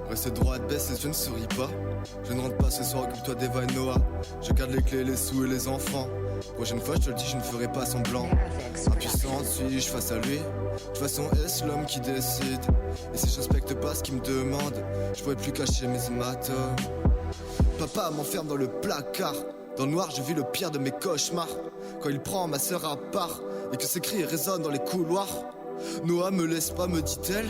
Reste droite, baisse les yeux, ne souris pas. Je ne rentre pas ce soir, occupe-toi d'Eva et Noah. Je garde les clés, les sous et les enfants. Prochaine fois, je te le dis, je ne ferai pas semblant. Impuissant, suis-je face à lui? De toute façon, est-ce l'homme qui décide? Et si je respecte pas ce qu'il me demande, je pourrais plus cacher mes hématomes. Papa m'enferme dans le placard. Dans le noir, je vis le pire de mes cauchemars. Quand il prend ma sœur à part et que ses cris résonnent dans les couloirs. Noah me laisse pas, me dit-elle.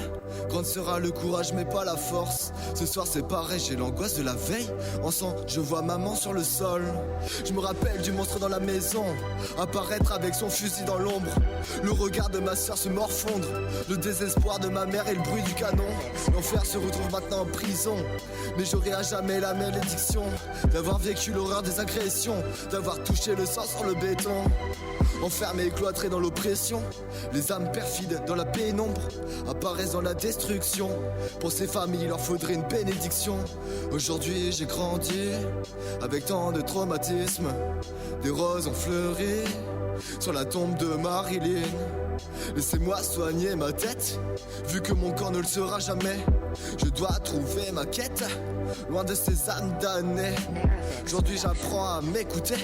Grande sera le courage mais pas la force. Ce soir c'est pareil, j'ai l'angoisse de la veille. En sang, je vois maman sur le sol. Je me rappelle du monstre dans la maison, apparaître avec son fusil dans l'ombre. Le regard de ma soeur se morfondre. Le désespoir de ma mère et le bruit du canon. L'enfer se retrouve maintenant en prison. Mais j'aurai à jamais la malédiction d'avoir vécu l'horreur des agressions, d'avoir touché le sang sur le béton. Enfermés et cloîtrés dans l'oppression, les âmes perfides dans la pénombre apparaissent dans la destruction. Pour ces familles, il leur faudrait une bénédiction. Aujourd'hui, j'ai grandi avec tant de traumatismes. Des roses ont fleuri sur la tombe de Marilyn. Laissez-moi soigner ma tête, vu que mon corps ne le sera jamais. Je dois trouver ma quête, loin de ces âmes damnées. Aujourd'hui j'apprends à m'écouter,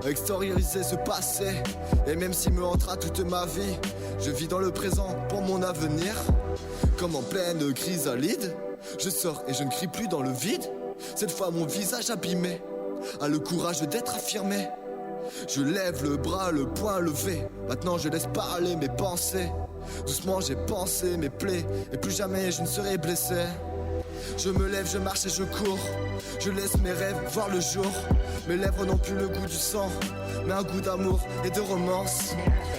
à extérioriser ce passé. Et même s'il me hantera toute ma vie, je vis dans le présent pour mon avenir. Comme en pleine chrysalide, je sors et je ne crie plus dans le vide. Cette fois mon visage abîmé a le courage d'être affirmé. Je lève le bras, le poing levé. Maintenant je laisse parler mes pensées. Doucement j'ai pensé mes plaies, et plus jamais je ne serai blessé. Je me lève, je marche et je cours. Je laisse mes rêves voir le jour. Mes lèvres n'ont plus le goût du sang, mais un goût d'amour et de romance.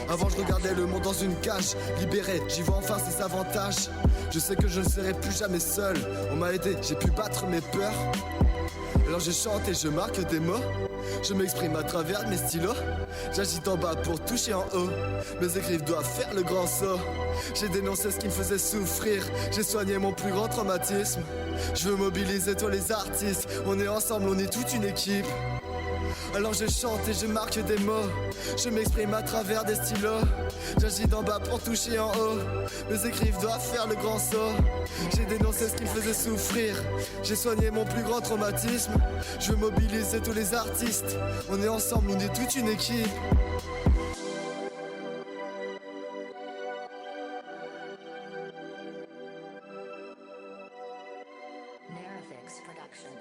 Avant je regardais le monde dans une cage. Libéré, j'y vois enfin ses avantages. Je sais que je ne serai plus jamais seul. On m'a aidé, j'ai pu battre mes peurs. Alors je chante et je marque des mots. Je m'exprime à travers mes stylos. J'agite en bas pour toucher en haut. Mes écrives doivent faire le grand saut. J'ai dénoncé ce qui me faisait souffrir. J'ai soigné mon plus grand traumatisme. Je veux mobiliser tous les artistes. On est ensemble, on est toute une équipe. Alors je chante et je marque des mots. Je m'exprime à travers des stylos. J'agis d'en bas pour toucher en haut. Mes écrives doivent faire le grand saut. J'ai dénoncé ce qui me faisait souffrir. J'ai soigné mon plus grand traumatisme. Je veux mobiliser tous les artistes. On est ensemble, on est toute une équipe. Narafix Production.